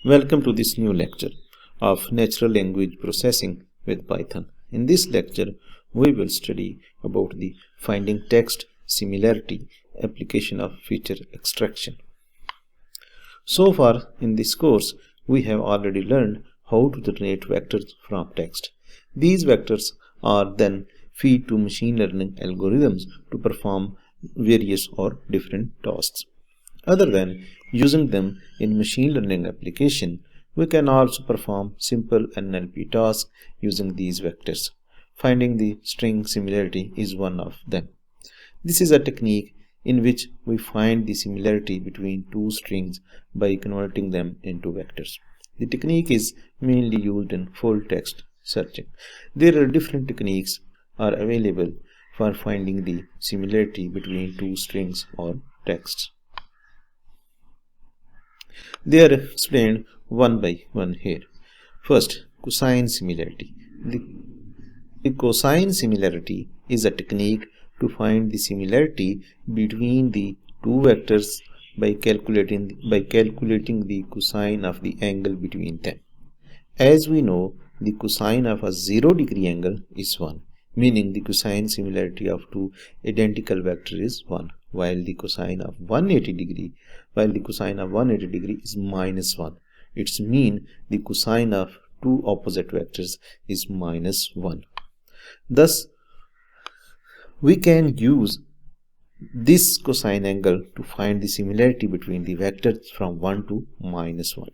Welcome to this new lecture of Natural Language Processing with Python. In this lecture, we will study about the finding text similarity application of feature extraction. So far in this course, we have already learned how to generate vectors from text. These vectors are then fed to machine learning algorithms to perform various or different tasks. Other than using them in machine learning application, we can also perform simple NLP tasks using these vectors. Finding the string similarity is one of them. This is a technique in which we find the similarity between two strings by converting them into vectors. The technique is mainly used in full text searching. There are different techniques are available for finding the similarity between two strings or texts. They are explained one by one here. First, cosine similarity. The cosine similarity is a technique to find the similarity between the two vectors by calculating the cosine of the angle between them. As we know, the cosine of a 0-degree angle is 1, meaning the cosine similarity of two identical vectors is 1, while the cosine of 180 degree is minus 1. Its mean the cosine of two opposite vectors is minus 1. Thus, we can use this cosine angle to find the similarity between the vectors from 1 to minus 1.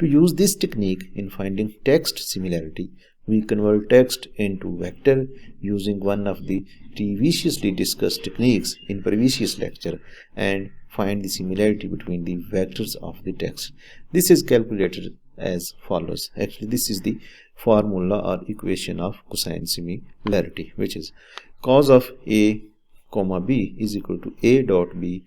To use this technique in finding text similarity, we convert text into vector using one of the previously discussed techniques in previous lecture and find the similarity between the vectors of the text. This is calculated as follows. Actually, this is the formula or equation of cosine similarity, which is cos of a comma b is equal to a dot b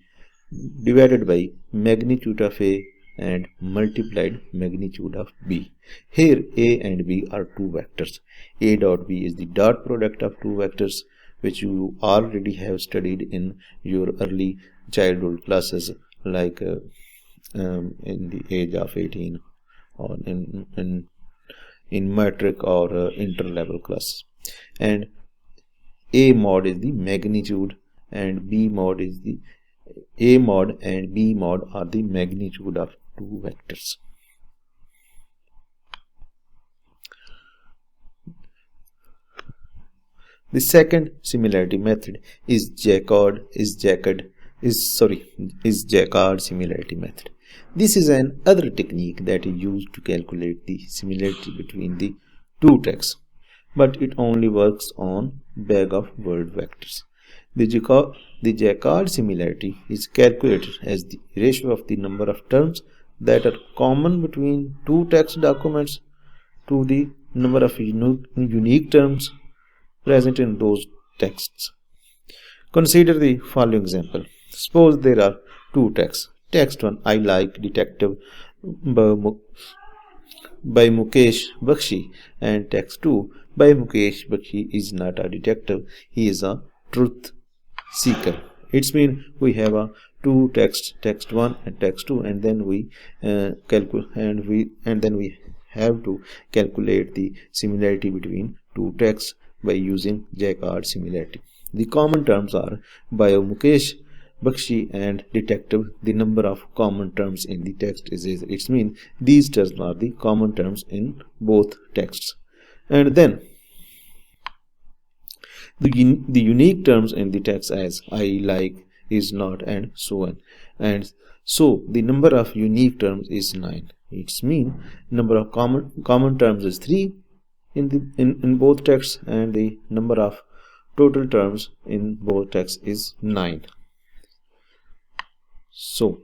divided by magnitude of a and multiplied magnitude of b. Here a and b are two vectors. A dot b is the dot product of two vectors, which you already have studied in your early childhood classes, like in the age of 18 or in metric or inter-level classes. And a mod is the magnitude and b mod is the a mod and b mod are the magnitude of two vectors. The second similarity method is Jaccard similarity method. This is another technique that is used to calculate the similarity between the two texts, but it only works on bag of word vectors. The Jaccard similarity is calculated as the ratio of the number of terms that are common between two text documents to the number of unique terms present in those texts. Consider the following example. Suppose there are two texts. Text 1, I like detective by Mukesh Bakshi, and text 2, by Mukesh Bakshi is not a detective, he is a truth seeker. It means we have a two texts, text 1 and text 2, and then we have to calculate the similarity between two texts by using Jaccard similarity. The common terms are by Mukesh Bakshi and detective. The number of common terms in the text is it means these terms are the common terms in both texts. And then the unique terms in the text as I like, is not, and so on. And so the number of unique terms is 9. It means number of common terms is 3 in both texts, and the number of total terms in both texts is 9. So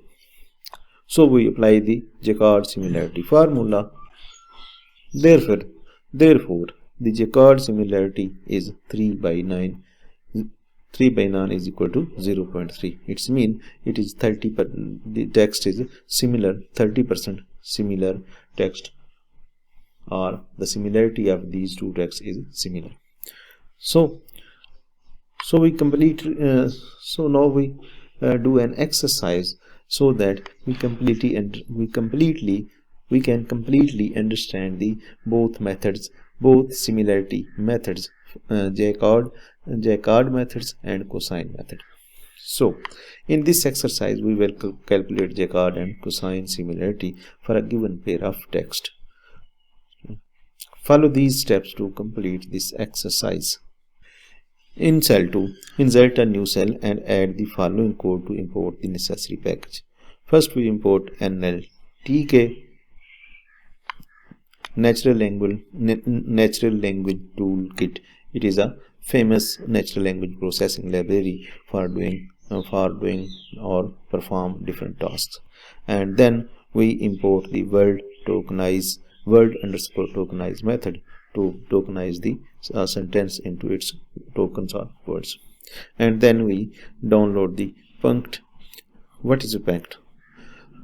we apply the Jaccard similarity formula. Therefore, the Jaccard similarity is 3 by 9. 3 by 9 is equal to 0.3. It means it is 30. The text is similar, 30% similar text, or the similarity of these two texts is similar. So we complete. So now we do an exercise so that we completely we can completely understand the both similarity methods, Jaccard methods and cosine method. So, in this exercise, we will calculate Jaccard and cosine similarity for a given pair of text. Follow these steps to complete this exercise. In cell 2, insert a new cell and add the following code to import the necessary package. First, we import NLTK, Natural Language Toolkit. It is a famous natural language processing library for doing or perform different tasks. And then we import the word underscore tokenize method to tokenize the sentence into its tokens or words. And then we download the punct. What is a punct?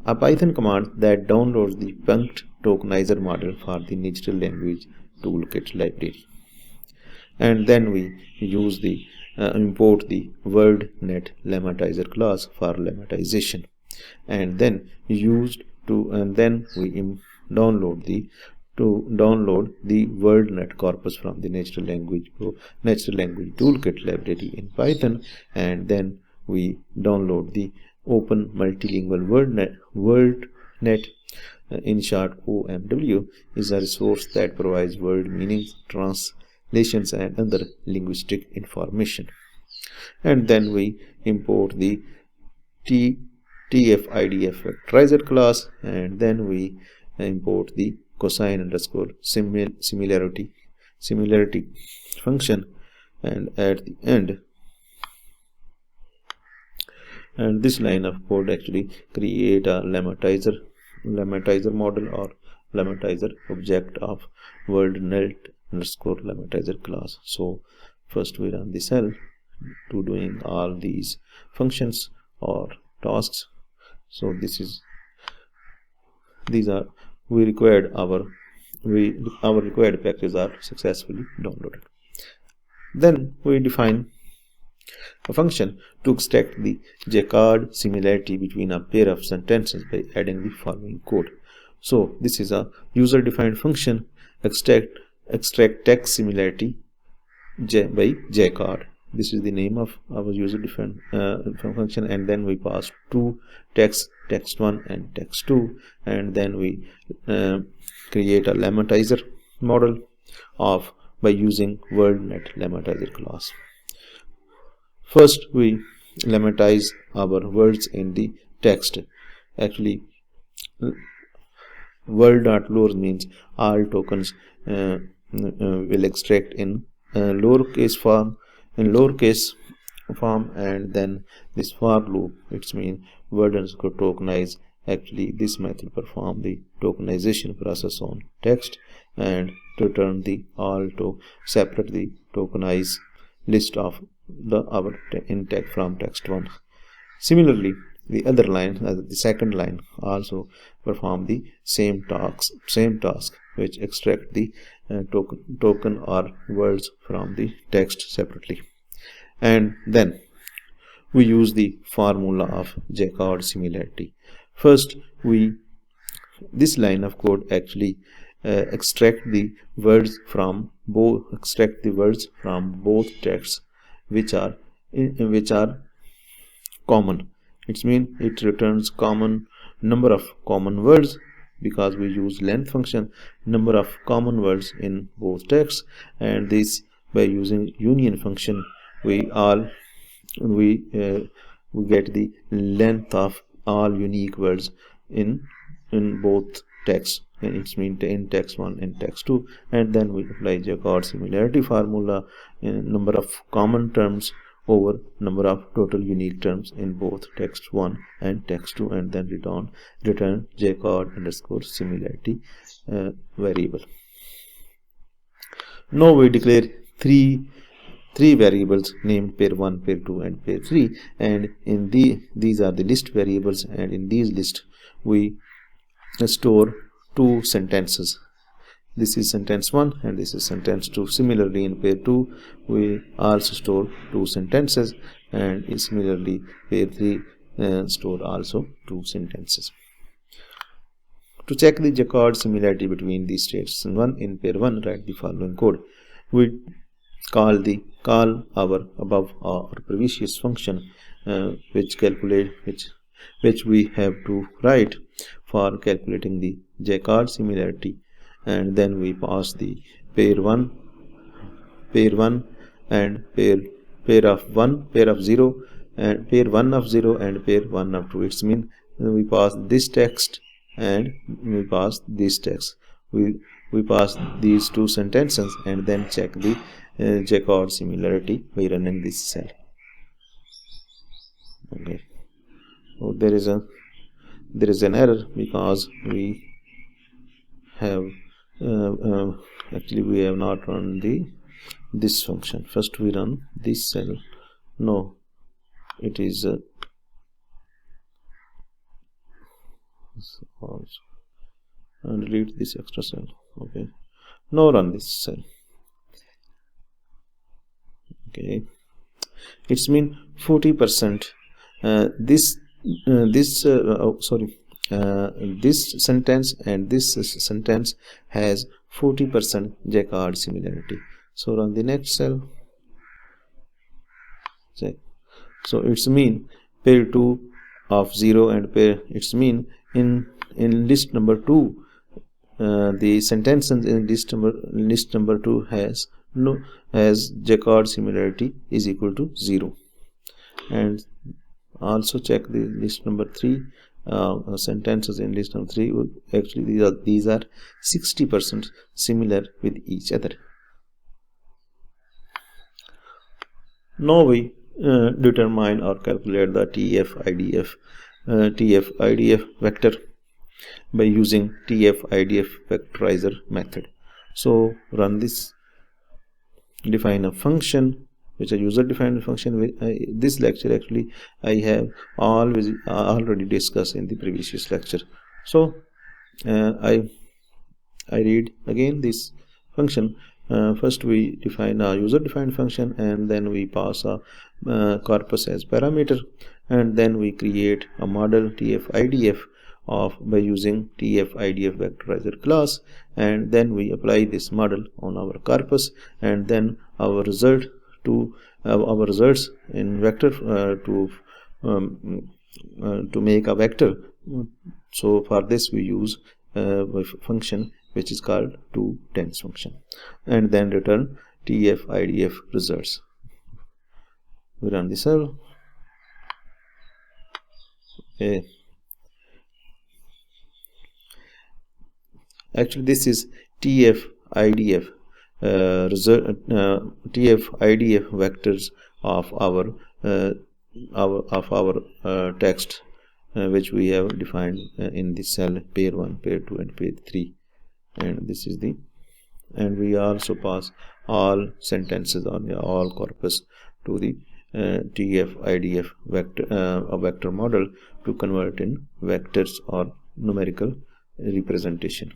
A Python command that downloads the punct tokenizer model for the natural language toolkit library. And then we use the import the WordNet lemmatizer class for lemmatization, and then download the WordNet corpus from the natural language toolkit library in Python, and then we download the open multilingual WordNet. In short, OMW is a resource that provides word meanings, translations, and other linguistic information. And then we import the TF-IDF factorizer class, and then we import the cosine underscore similarity function, and at the end, and this line of code actually create a lemmatizer model or lemmatizer object of WordNet underscore lemmatizer class. So first we run the cell to doing all these functions or tasks. So our required packages are successfully downloaded. Then we define a function to extract the Jaccard similarity between a pair of sentences by adding the following code. So this is a user-defined function, extract text similarity by Jaccard. This is the name of our user-defined function, and then we pass two texts, text1 and text2, and then we create a lemmatizer model by using WordNet lemmatizer class. First, we lemmatize our words in the text. Actually, word.lower means all tokens will extract in lowercase form, and then this for loop, it's mean word underscore tokenize. Actually, this method perform the tokenization process on text and to return the separate the tokenize list of our text from text1. Similarly, the other line, the second line, also perform the same task, which extract the token or words from the text separately. And then we use the formula of Jaccard similarity. First, this line of code actually extract the words from both texts which are common. It means it returns number of common words, because we use length function, number of common words in both texts, and this by using union function we get the length of all unique words in both texts, and it's mean in text1 and text2, and then we apply Jaccard similarity formula in number of common terms over number of total unique terms in both text1 and text2, and then return Jaccard underscore similarity variable. Now we declare three variables named pair1, pair2, and pair3, and in these are the list variables, and in these lists we store two sentences. This is sentence 1 and this is sentence 2. Similarly, in pair 2 we also store two sentences, and similarly pair 3 store also two sentences. To check the Jaccard similarity between the states 1 in pair 1, write the following code. We call our above or previous function which we have to write for calculating the Jaccard similarity, and then we pass the pair 1 and pair of 0 and pair 1 of 0 and pair 1 of 2. It's mean we pass this text and we pass this text. We pass these two sentences and then check the Jaccard similarity by running this cell. Okay. So there is an error because we have actually we have not run this function. First we run this cell. No, it is also, and delete this extra cell. Okay, now run this cell. Okay, it's mean 40%. This sentence and this sentence has 40% Jaccard similarity. So run the next cell. So it's mean pair 2 of 0 and pair, it's mean in list number 2 the sentences in list number 2 has Jaccard similarity is equal to 0. And also check the list number 3 sentences in list number 3. Actually these are 60% similar with each other. Now we determine or calculate the TF-IDF vector by using TF-IDF vectorizer method. So run this, define a function which a user defined function. This lecture actually I have already discussed in the previous lecture. So I read again this function. First we define a user defined function and then we pass a corpus as parameter, and then we create a model TF-IDF by using TF-IDF vectorizer class, and then we apply this model on our corpus, and then our results in vector to make a vector. So for this we use a function which is called toTens function, and then return TF-IDF results. We run the cell. Okay. Actually this is TF-IDF TF-IDF vectors of our text which we have defined in the cell pair 1, pair 2 and pair 3, and this is the, and we also pass all sentences on all corpus to the TF-IDF vector model to convert in vectors or numerical representation.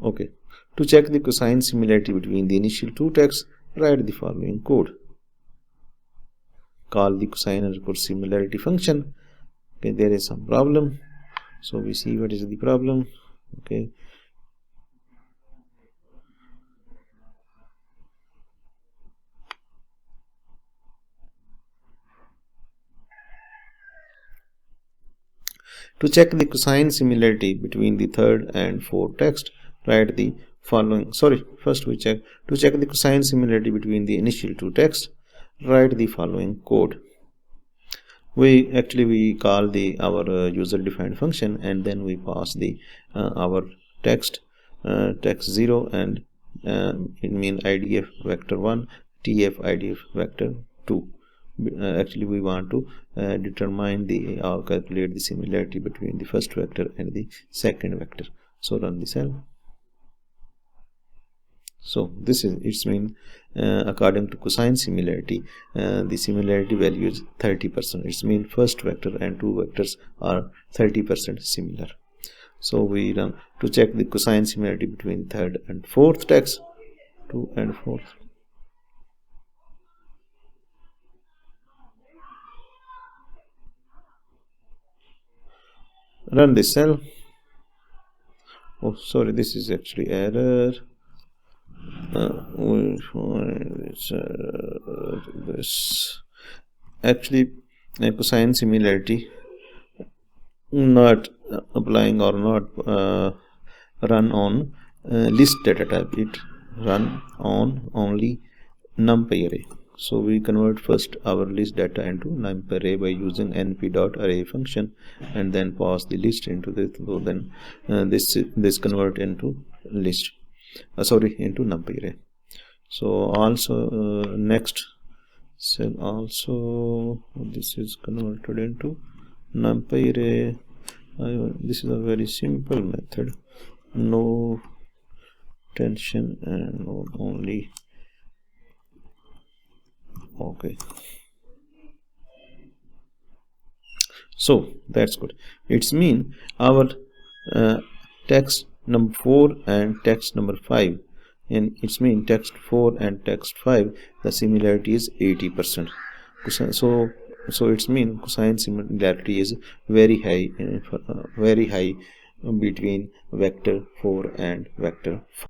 Okay, to check the cosine similarity between the initial two texts, write the following code. Call the cosine similarity function. Okay, there is some problem, so we see what is the problem. Okay, to check the cosine similarity between the third and fourth text, write the following. First we check to check the cosine similarity between the initial two texts, write the following code. We call our user defined function, and then we pass the our text 0 and it mean IDF vector 1, TF-IDF vector 2. Actually we want to determine calculate the similarity between the first vector and the second vector. So run the cell. So this is, it's mean according to cosine similarity the similarity value is 30%. It's mean first vector and two vectors are 30% similar. So we run to check the cosine similarity between third and fourth text, 2 and 4. run this cell. Oh, sorry, this is actually error. We find this actually cosine similarity not applying or not run on list data type. It run on only numpy array. So we convert first our list data into numpy array by using np.array function, and then pass the list into this. So then this convert into list. Into numpy array. So also next cell also this is converted into numpy array. This is a very simple method, no tension and no only. Okay, so that's good. It's mean our text number 4 and text number 5, and it's mean text 4 and text 5 the similarity is 80%. So it's mean cosine similarity is very high, between vector 4 and vector 5.